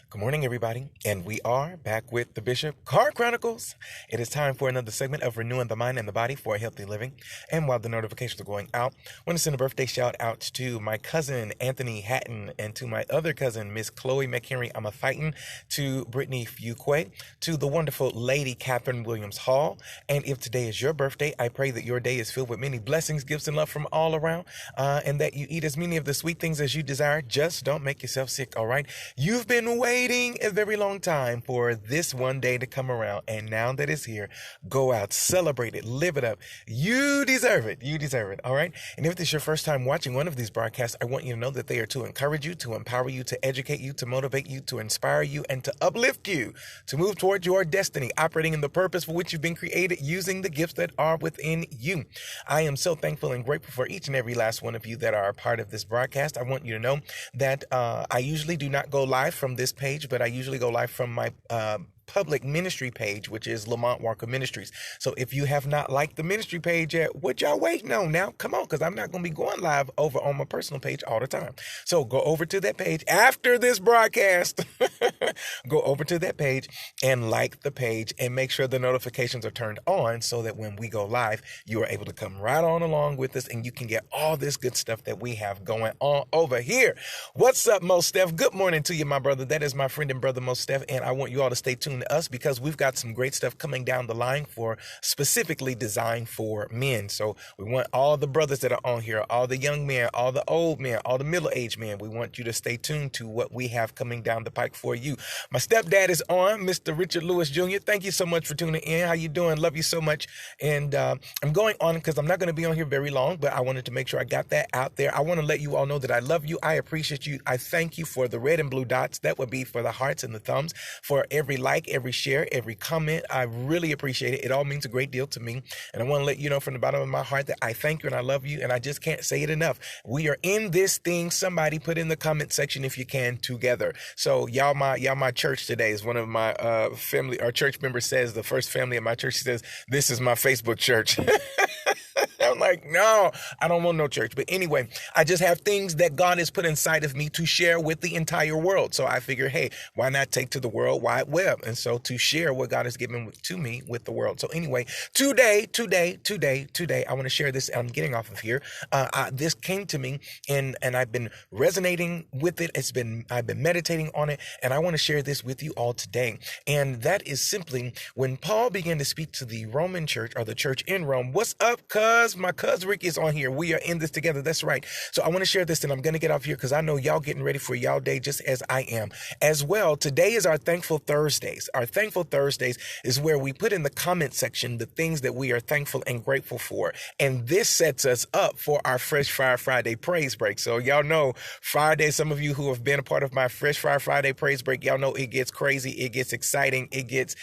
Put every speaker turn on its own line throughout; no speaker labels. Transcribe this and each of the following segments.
Good morning, everybody, and we are back with the Bishop Car Chronicles. It is time for another segment of renewing the mind and the body for a healthy living. And while the notifications are going out, I want to send a birthday shout out to my cousin Anthony Hatton and to my other cousin Miss Chloe McHenry Amafighton, to Brittany Fuquay, to the wonderful Lady Catherine Williams Hall. And if today is your birthday, I pray that your day is filled with many blessings, gifts, and love from all around, and that you eat as many of the sweet things as you desire. Just don't make yourself sick, all right? You've been waiting a very long time for this one day to come around, and now that it's here, go out, celebrate it, live it up. You deserve it. You deserve it, all right? And if this is your first time watching one of these broadcasts, I want you to know that they are to encourage you, to empower you, to educate you, to motivate you, to inspire you, and to uplift you, to move towards your destiny, operating in the purpose for which you've been created, using the gifts that are within you. I am so thankful and grateful for each and every last one of you that are a part of this broadcast. I want you to know that I usually do not go live from this page, but I usually go live from my public ministry page, which is Lamont Walker Ministries. So if you have not liked the ministry page yet, what y'all waiting on now? Come on, because I'm not going to be going live over on my personal page all the time. So go over to that page after this broadcast. Go over to that page and like the page and make sure the notifications are turned on so that when we go live, you are able to come right on along with us and you can get all this good stuff that we have going on over here. What's up, Mo Steph? Good morning to you, my brother. That is my friend and brother, Mo Steph, and I want you all to stay tuned to us because we've got some great stuff coming down the line for specifically designed for men. So we want all the brothers that are on here, all the young men, all the old men, all the middle-aged men. We want you to stay tuned to what we have coming down the pike for you. My stepdad is on, Mr. Richard Lewis Jr. Thank you so much for tuning in. How you doing? Love you so much. And I'm going on because I'm not going to be on here very long, but I wanted to make sure I got that out there. I want to let you all know that I love you. I appreciate you. I thank you for the red and blue dots. That would be for the hearts and the thumbs, for every like, every share, every comment. I really appreciate it. It all means a great deal to me. And I want to let you know from the bottom of my heart that I thank you and I love you. And I just can't say it enough. We are in this thing. Somebody put in the comment section if you can together. So y'all my church today is one of my family or church members says, the first family of my church, she says, this is my Facebook church. I'm like, no, I don't want no church. But anyway, I just have things that God has put inside of me to share with the entire world. So I figure, hey, why not take to the World Wide Web? And so to share what God has given to me with the world. So anyway, today, I want to share this. I'm getting off of here. This came to me and I've been resonating with it. I've been meditating on it. And I want to share this with you all today. And that is simply when Paul began to speak to the Roman church or the church in Rome. What's up, cuz? My cuz Rick is on here. We are in this together. That's right. So I want to share this and I'm going to get off here because I know y'all getting ready for y'all day just as I am. As well, today is our Thankful Thursdays. Our Thankful Thursdays is where we put in the comment section the things that we are thankful and grateful for. And this sets us up for our Fresh Fire Friday praise break. So y'all know Friday, some of you who have been a part of my Fresh Fire Friday praise break, y'all know it gets crazy. It gets exciting. It gets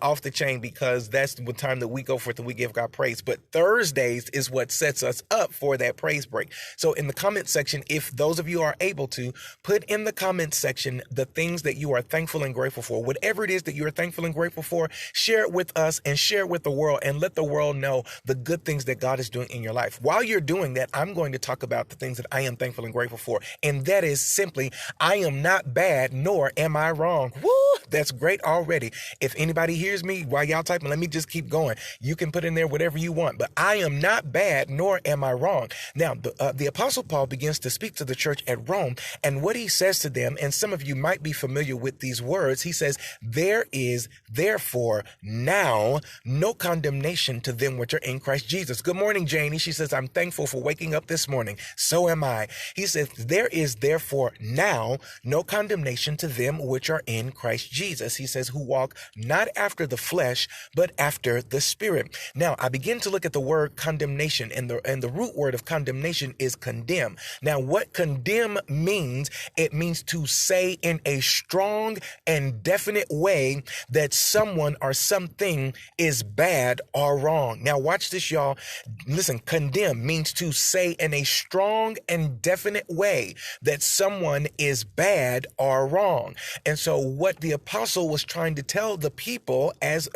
off the chain because that's the time that we go forth and we give God praise. But Thursdays is what sets us up for that praise break. So in the comment section, if those of you are able to, put in the comment section the things that you are thankful and grateful for. Whatever it is that you are thankful and grateful for, share it with us and share it with the world and let the world know the good things that God is doing in your life. While you're doing that, I'm going to talk about the things that I am thankful and grateful for. And that is simply, I am not bad, nor am I wrong. Woo! That's great already. If anybody hears me while y'all typing, let me just keep going. You can put in there whatever you want, but I am not bad, nor am I wrong. Now, the Apostle Paul begins to speak to the church at Rome, and what he says to them, and some of you might be familiar with these words, he says, there is therefore now no condemnation to them which are in Christ Jesus. Good morning, Janie. She says, I'm thankful for waking up this morning. So am I. He says, there is therefore now no condemnation to them which are in Christ Jesus. He says, who walk not after the flesh, but after the Spirit. Now, I begin to look at the word condemnation, and the root word of condemnation is condemn. Now, what condemn means, it means to say in a strong and definite way that someone or something is bad or wrong. Now, watch this, y'all. Listen, condemn means to say in a strong and definite way that someone is bad or wrong. And so what the apostle was trying to tell the people, as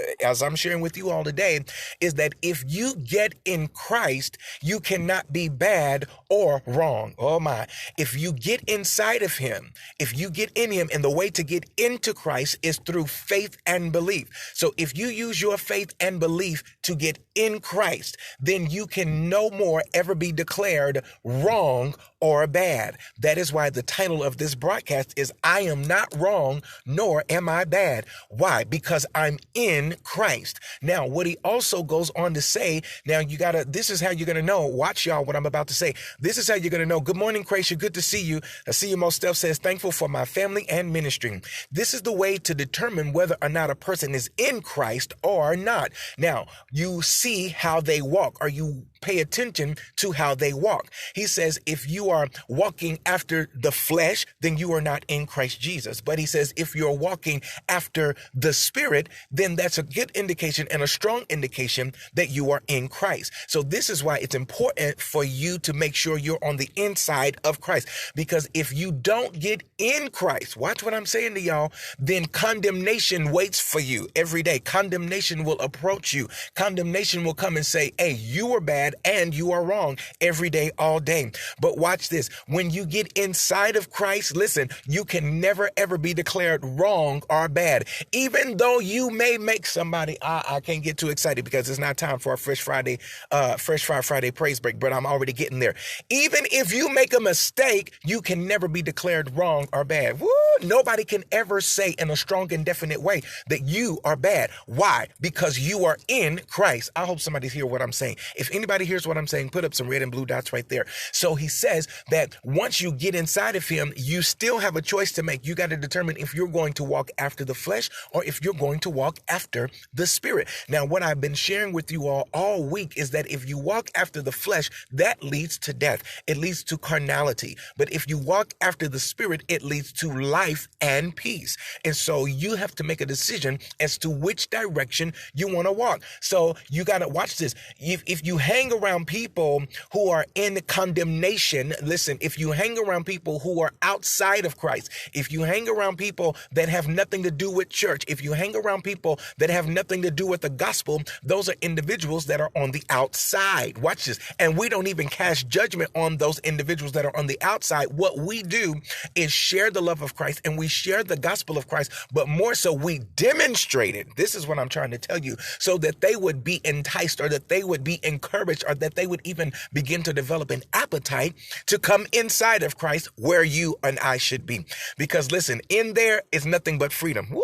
I'm sharing with you all today, is that if you get in Christ, you cannot be bad or wrong. Oh my. If you get inside of him, if you get in him, and the way to get into Christ is through faith and belief. So if you use your faith and belief to get in Christ, then you can no more ever be declared wrong or bad. That is why the title of this broadcast is I Am Not Wrong, Nor Am I Bad. Why? Because I'm in Christ. Now, what he also goes on to say, now this is how you're going to know. Watch y'all what I'm about to say. This is how you're going to know. Good morning, Kracia. Good to see you. I see you. Most Steph says, thankful for my family and ministry. This is the way to determine whether or not a person is in Christ or not. Now, you see how they walk, or you pay attention to how they walk. He says, if you are walking after the flesh, then you are not in Christ Jesus. But he says, if you're walking after the Spirit, then that's a good indication and a strong indication that you are in Christ. So this is why it's important for you to make sure you're on the inside of Christ. Because if you don't get in Christ, watch what I'm saying to y'all, then condemnation waits for you every day. Condemnation will approach you. Condemnation will come and say, hey, you were bad and you are wrong every day, all day. But watch this. When you get inside of Christ, listen, you can never, ever be declared wrong or bad. Even though you may make somebody, I can't get too excited because it's not time for a Fresh Fire Friday praise break, but I'm already getting there. Even if you make a mistake, you can never be declared wrong or bad. Woo! Nobody can ever say in a strong and definite way that you are bad. Why? Because you are in Christ. I hope somebody's hear what I'm saying. If anybody hears what I'm saying, put up some red and blue dots right there. So he says that once you get inside of him, you still have a choice to make. You got to determine if you're going to walk after the flesh or if you're going to walk after the Spirit. Now, what I've been sharing with you all week is that if you walk after the flesh, that leads to death. It leads to carnality. But if you walk after the Spirit, it leads to life and peace. And so you have to make a decision as to which direction you want to walk. So you got to watch this. If you hang around people who are in condemnation, listen, if you hang around people who are outside of Christ, if you hang around people that have nothing to do with church, if you hang around people that have nothing to do with the gospel, those are individuals that are on the outside. Watch this. And we don't even cast judgment on those individuals that are on the outside. What we do is share the love of Christ and we share the gospel of Christ, but more so we demonstrate it. This is what I'm trying to tell you, so that they would be enticed or that they would be encouraged or that they would even begin to develop an appetite to come inside of Christ where you and I should be. Because listen, in there is nothing but freedom. Woo!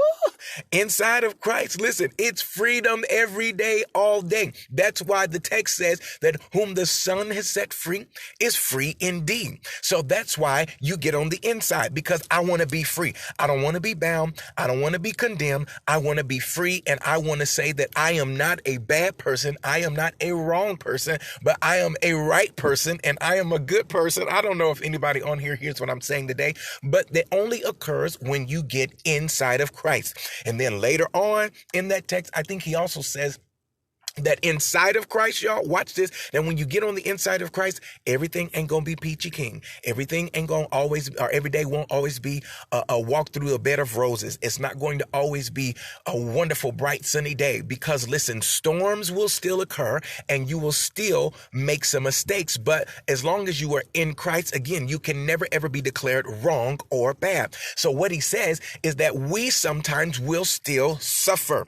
Inside of Christ, listen, it's freedom every day, all day. That's why the text says that whom the Son has set free is free indeed. So that's why you get on the inside, because I want to be free. I don't want to be bound. I don't want to be condemned. I want to be free. And I want to say that I am not a bad person. I am not a wrong person, but I am a right person and I am a good person. I don't know if anybody on here hears what I'm saying today, but that only occurs when you get inside of Christ. And then later on in that text, I think he also says that inside of Christ, y'all, watch this, that when you get on the inside of Christ, everything ain't gonna be peachy keen. Everything ain't gonna always, or every day won't always be a walk through a bed of roses. It's not going to always be a wonderful, bright, sunny day, because listen, storms will still occur and you will still make some mistakes. But as long as you are in Christ, again, you can never, ever be declared wrong or bad. So what he says is that we sometimes will still suffer.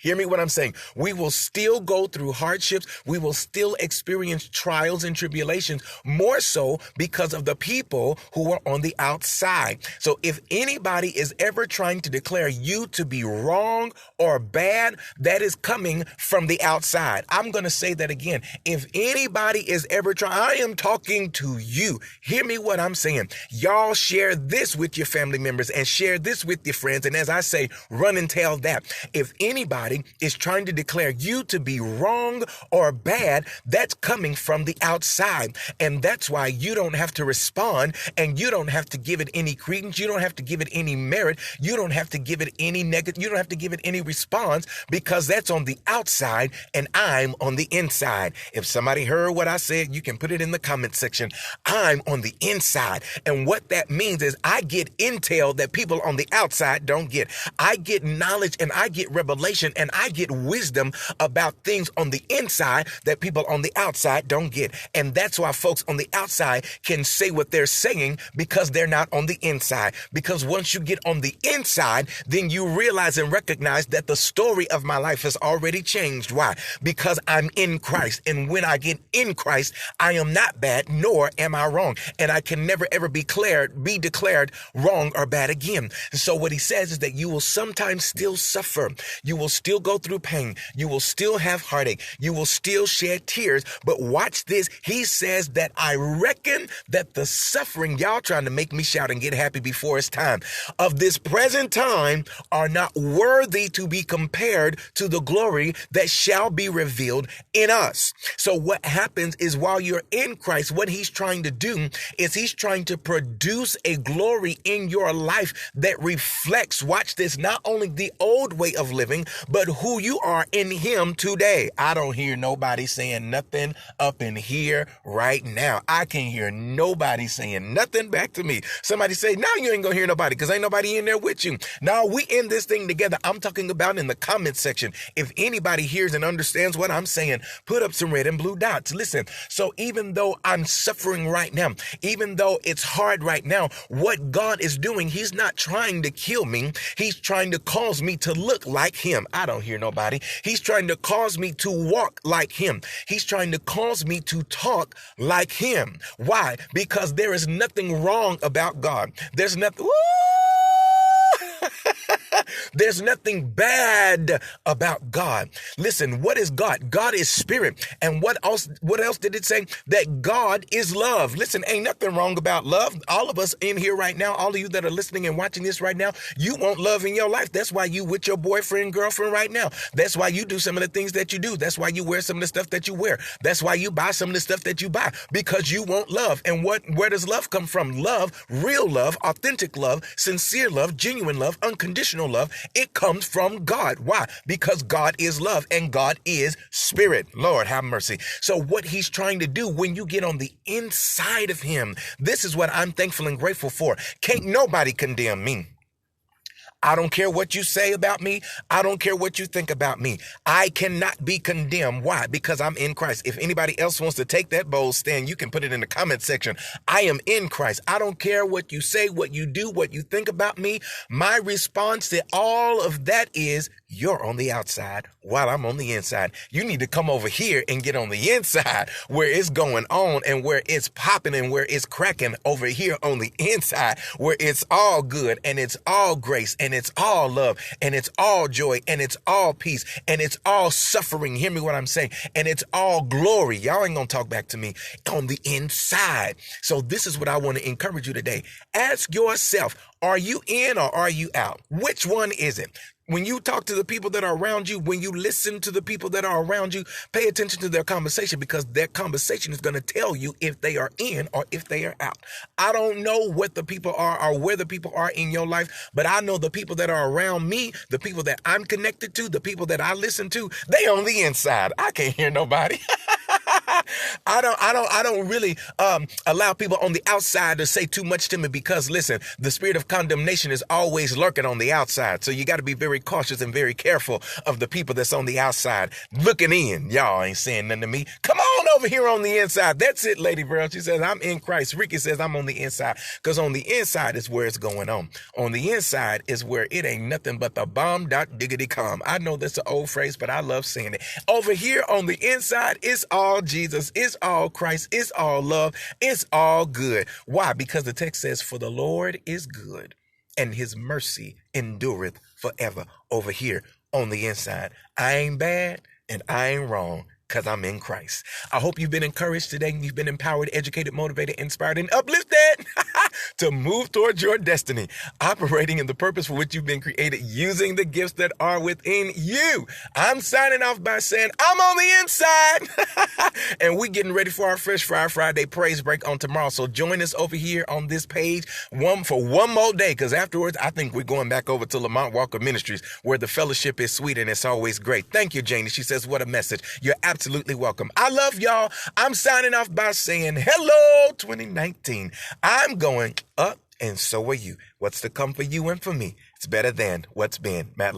Hear me what I'm saying. We will still go through hardships. We will still experience trials and tribulations, more so because of the people who are on the outside. So if anybody is ever trying to declare you to be wrong or bad, that is coming from the outside. I'm going to say that again. If anybody is ever trying, I am talking to you. Hear me what I'm saying. Y'all share this with your family members and share this with your friends. And as I say, run and tell that. If anybody somebody is trying to declare you to be wrong or bad, that's coming from the outside. And that's why you don't have to respond, and you don't have to give it any credence. You don't have to give it any merit. You don't have to give it any negative. You don't have to give it any response, because that's on the outside and I'm on the inside. If somebody heard what I said, you can put it in the comment section. I'm on the inside. And what that means is I get intel that people on the outside don't get. I get knowledge and I get revelation and I get wisdom about things on the inside that people on the outside don't get. And that's why folks on the outside can say what they're saying, because they're not on the inside. Because once you get on the inside, then you realize and recognize that the story of my life has already changed. Why? Because I'm in Christ. And when I get in Christ, I am not bad, nor am I wrong. And I can never ever be declared wrong or bad again. So what he says is that you will sometimes still suffer. You will still go through pain. You will still have heartache. You will still shed tears. But watch this. He says that I reckon that the suffering, y'all trying to make me shout and get happy before it's time, of this present time are not worthy to be compared to the glory that shall be revealed in us. So what happens is, while you're in Christ, what he's trying to do is he's trying to produce a glory in your life that reflects, watch this, not only the old way of living, but who you are in him today. I don't hear nobody saying nothing up in here right now. I can't hear nobody saying nothing back to me. Somebody say, no, you ain't gonna hear nobody, because ain't nobody in there with you. No, we in this thing together. I'm talking about in the comment section. If anybody hears and understands what I'm saying, put up some red and blue dots. Listen, so even though I'm suffering right now, even though it's hard right now, what God is doing, he's not trying to kill me. He's trying to cause me to look like him. I don't hear nobody. He's trying to cause me to walk like him. He's trying to cause me to talk like him. Why? Because there is nothing wrong about God. There's nothing. There's nothing bad about God. Listen, what is God? God is spirit. And what else did it say? That God is love. Listen, ain't nothing wrong about love. All of us in here right now, all of you that are listening and watching this right now, you want love in your life. That's why you with your boyfriend, girlfriend right now. That's why you do some of the things that you do. That's why you wear some of the stuff that you wear. That's why you buy some of the stuff that you buy, because you want love. And where does love come from? Love, real love, authentic love, sincere love, genuine love, unconditional love. It comes from God. Why? Because God is love and God is spirit. Lord, have mercy. So what he's trying to do when you get on the inside of him, this is what I'm thankful and grateful for. Can't nobody condemn me. I don't care what you say about me. I don't care what you think about me. I cannot be condemned. Why? Because I'm in Christ. If anybody else wants to take that bold stand, you can put it in the comment section. I am in Christ. I don't care what you say, what you do, what you think about me. My response to all of that is, you're on the outside while I'm on the inside. You need to come over here and get on the inside where it's going on and where it's popping and where it's cracking over here on the inside, where it's all good and it's all grace and it's all love and it's all joy and it's all peace and it's all suffering. Hear me what I'm saying. And it's all glory. Y'all ain't gonna talk back to me, on the inside. So this is what I want to encourage you today. Ask yourself, are you in or are you out? Which one is it? When you talk to the people that are around you, when you listen to the people that are around you, pay attention to their conversation, because their conversation is going to tell you if they are in or if they are out. I don't know what the people are or where the people are in your life, but I know the people that are around me, the people that I'm connected to, the people that I listen to, they on the inside. I can't hear nobody. I don't really allow people on the outside to say too much to me, because listen, the spirit of condemnation is always lurking on the outside. So you got to be very cautious and very careful of the people that's on the outside looking in. Y'all ain't saying nothing to me. Come on over here on the inside. That's it, Lady Burl. She says, I'm in Christ. Ricky says, I'm on the inside, because on the inside is where it's going on. On the inside is where it ain't nothing but the bomb dot diggity calm. I know that's an old phrase, but I love saying it. Over here on the inside, it's all Jesus. It's all Christ. It's all love. It's all good. Why? Because the text says, for the Lord is good and his mercy endureth forever. Over here on the inside, I ain't bad and I ain't wrong, because I'm in Christ. I hope you've been encouraged today. You've been empowered, educated, motivated, inspired, and uplifted to move towards your destiny, operating in the purpose for which you've been created, using the gifts that are within you. I'm signing off by saying I'm on the inside. And we getting ready for our Fresh Fire Friday praise break on tomorrow. So join us over here on this page for one more day, because afterwards I think we're going back over to Lamont Walker Ministries, where the fellowship is sweet and it's always great. Thank you, Janie. She says, what a message. You're absolutely welcome. I love y'all. I'm signing off by saying hello 2019. I'm going up and so are you. What's to come for you and for me? It's better than what's been. Matt.